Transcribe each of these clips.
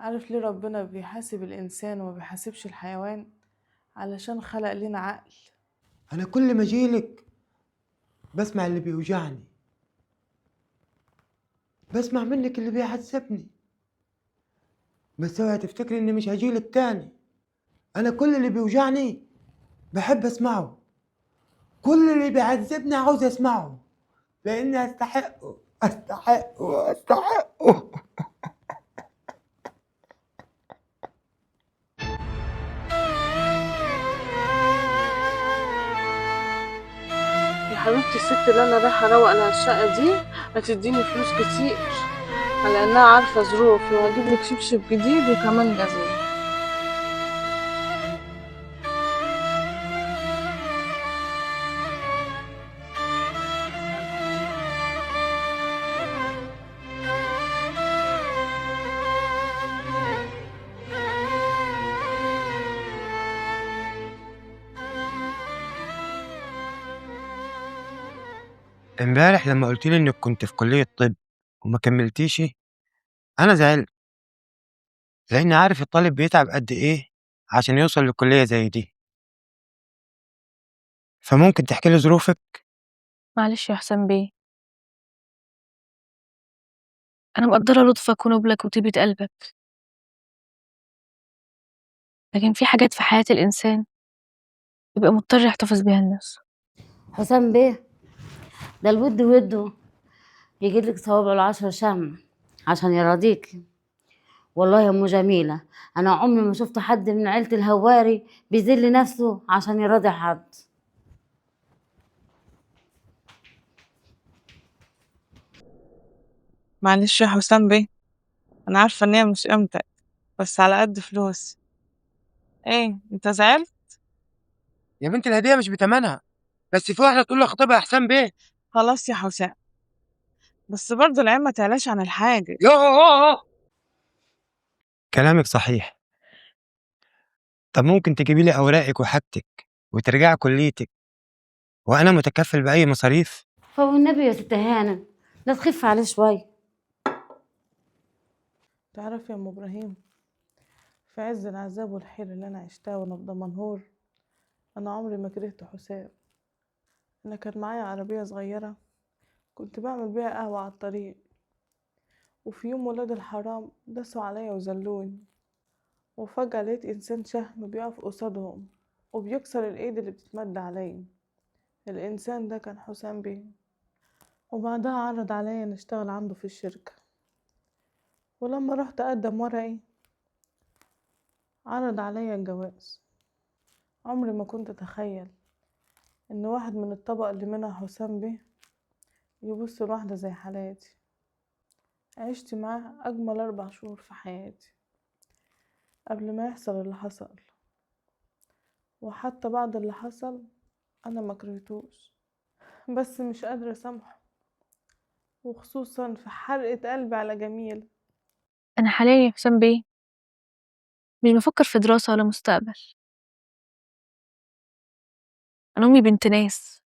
عارف ليه ربنا بيحاسب الإنسان وما بيحاسبش الحيوان؟ علشان خلق لنا عقل. انا كل ما اجيلك بسمع اللي بيوجعني، بسمع منك اللي بيعذبني، بس اوعي تفتكري اني مش هجيلك تاني. انا كل اللي بيوجعني بحب اسمعه، كل اللي بيعذبني عاوز اسمعه، لاني استحقه استحقه استحقه. يا حبيبتي الست اللي أنا رايحة أروق لها الشقة دي هتديني فلوس كتير، على إنها عارفة ظروفي، وهجيب لك شبشب جديد وكمان جزمة. امبارح لما قلت لي انك كنت في كلية طب وما كملتيش، انا زعلت، لاني عارف الطالب بيتعب قد ايه عشان يوصل لكلية زي دي. فممكن تحكي لي ظروفك؟ معلش يا حسام بيه، أنا مقدرة لطفك ونبلك وطيبة قلبك، لكن في حاجات في حياة الإنسان يبقى مضطر يحتفظ بيها لنفسه. حسام بيه، ده الود وده يجيلك صوابع العشر شمع عشان يرضيك. والله يا ام جميله، انا عمري ما شفت حد من عيله الهواري بيذل نفسه عشان يرضي حد. معلش يا حسام بيه، أنا عارفة إن هي مش قيمتك، بس على قد فلوسي. إيه أنت زعلت؟ يا بنت الهدية مش بتمنها، بس في واحدة تقول له خطيبها يا حسام بيه. خلاص يا حسام، بس برضه العين ما تعلاش عن الحاجة. كلامك صحيح. طب ممكن تجيبي لي أوراقك وحاجتك وترجعي كليتك وأنا متكفل بأي مصاريف؟ فوالنبي يا ست هانم، لا تخف عليه شويه. تعرف يا ام ابراهيم، في عز العذاب والحيرة اللي انا عشتها وانا في دمنهور، انا عمري ما كرهت حسام. انا كان معايا عربية صغيرة كنت بعمل بيها قهوة على الطريق، وفي يوم ولاد الحرام دسوا عليا وذلوني، وفجأة لقيت انسان شهم بيقف قصادهم وبيكسر الايد اللي بتتمد عليا. الانسان ده كان حسام بيه، وبعدها عرض عليا نشتغل عنده في الشركة. ولما رحت اقدم ورقي عرض عليا الجواز. عمري ما كنت اتخيل ان واحد من الطبقة اللي منها حسام بيه يبص لواحدة زي حالاتي. عشت معاه اجمل 4 شهور في حياتي قبل ما يحصل اللي حصل، وحتى بعد اللي حصل انا ما كرهتوش، بس مش قادرة اسامحه، وخصوصا في حرقة قلبي على جميل. أنا حاليا يا حسام بيه مش بفكر في دراسة ولا مستقبل. أنا أمي بنت ناس،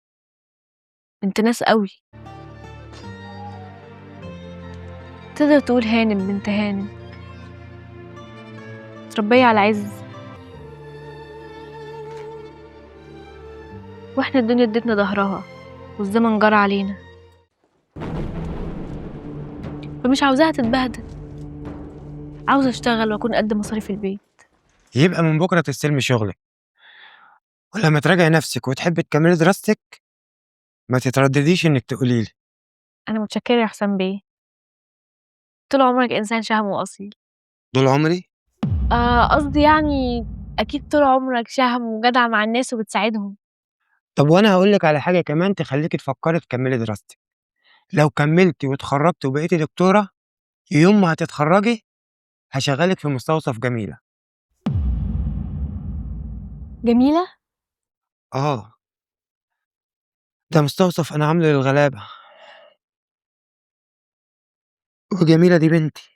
بنت ناس قوي، تقدر تقول هانم بنت هانم، متربية على عز، واحنا الدنيا ادتنا ظهرها والزمن جرى علينا، فمش عاوزاها تتبهدل، عاوزة اشتغل واكون قد مصاريف البيت. يبقى من بكرة تستلمي شغلك، ولما تراجعي نفسك وتحبي تكملي دراستك ما تتردديش إنك تقوليلي. أنا متشكرة يا حسام بيه، طول عمرك إنسان شهم وأصيل. طول عمري؟ قصدي يعني أكيد طول عمرك شهم وجدع مع الناس وبتساعدهم. طب وأنا هقولك على حاجة كمان تخليكي تفكري تكملي دراستك. لو كملتي واتخرجتي وبقيتي دكتورة، يوم ما هتتخرجي هشغلك في مستوصف جميلة. جميلة؟ آه، ده مستوصف أنا عامله للغلابة، وجميلة دي بنتي.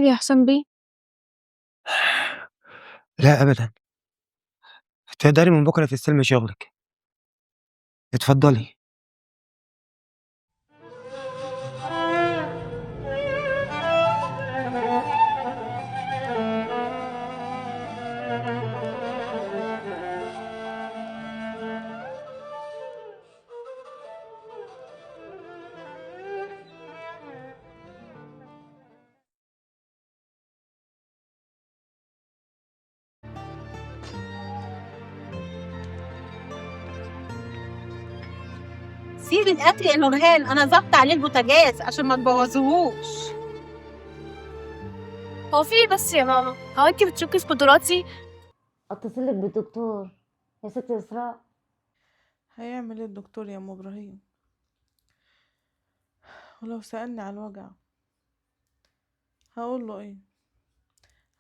حاجة يا حسام بيه؟ لا أبدا، تقدري من بكرة تستلمي شغلك. اتفضلي. سيب الاكل يا نورهان، انا ظبط عليه البوتاجاز عشان ما تبوظهوش. هو في إيه بس يا ماما؟ هو انتي بتشكي في قدراتي؟ اتصلك بالدكتور يا ست اسراء. هيعمل ايه الدكتور يا ام ابراهيم؟ ولو سألني على الوجع هقول له ايه؟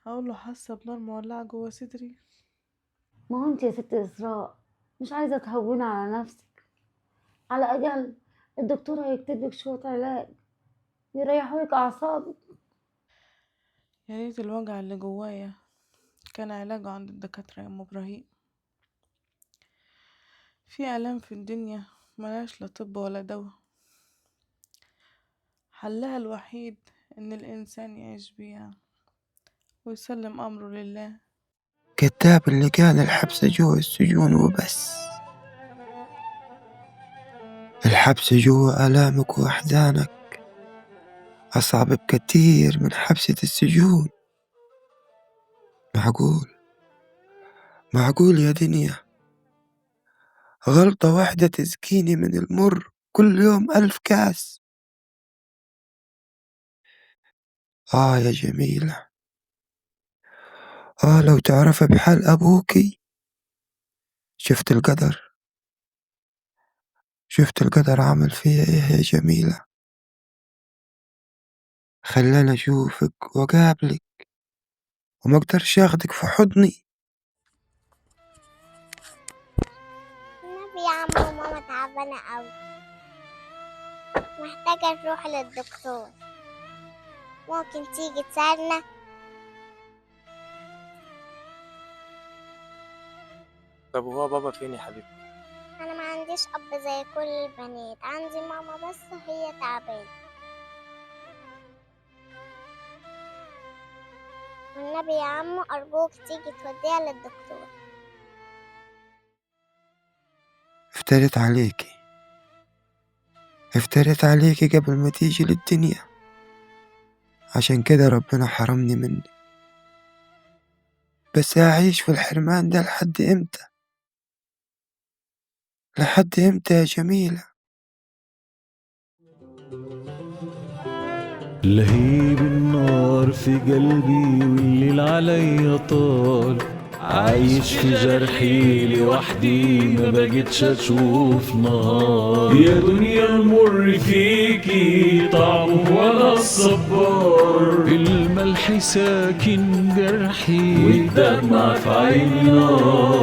هقول له حاسه بنار مولعه جوه صدري. ما هو انت يا ست اسراء مش عايزه تهوني على نفسك، على الاقل الدكتور هيكتب لك شويه علاج يريحولك اعصابك. يا ريت الوجع اللي جوايا كان علاجه عند الدكاتره يا ام ابراهيم. في آلام في الدنيا ملهاش لا طب ولا دوا، حلها الوحيد إن الإنسان يعيش بيها ويسلم أمره لله. كذاب اللي قال الحبس جوا السجون وبس. الحبس جوا آلامك وأحزانك أصعب بكتير من حبسة السجون. معقول يا دنيا غلطة واحدة تسقيني من المر كل يوم 1000 كاس؟ يا جميلة، لو تعرف بحال أبوكي. شفت القدر عمل فيا إيه يا جميلة؟ خلاني أشوفك وأقابلك وما أقدرش أخدك في حضني. النبي يا عمو ماما تعبانة أوي، محتاجة نروح للدكتور، ممكن تيجي تساعدنا؟ طب وهو بابا فين يا حبيبتي؟ أنا ما عنديش أب زي كل البنات، عندي ماما بس هي تعبانة. والنبي يا عمو أرجوك تيجي توديها للدكتور. افتريت عليكي قبل ما تيجي للدنيا، عشان كده ربنا حرمني منك. بس أعيش في الحرمان ده لحد إمتى يا جميلة؟ لهيب النار في قلبي والليل عليا طال، عايش في جرحي لوحدي ما بقتش اشوف نار. يا دنيا المر فيكي طعمه ولا الصبار، الملح ساكن جرحي والدمع في عيني نار.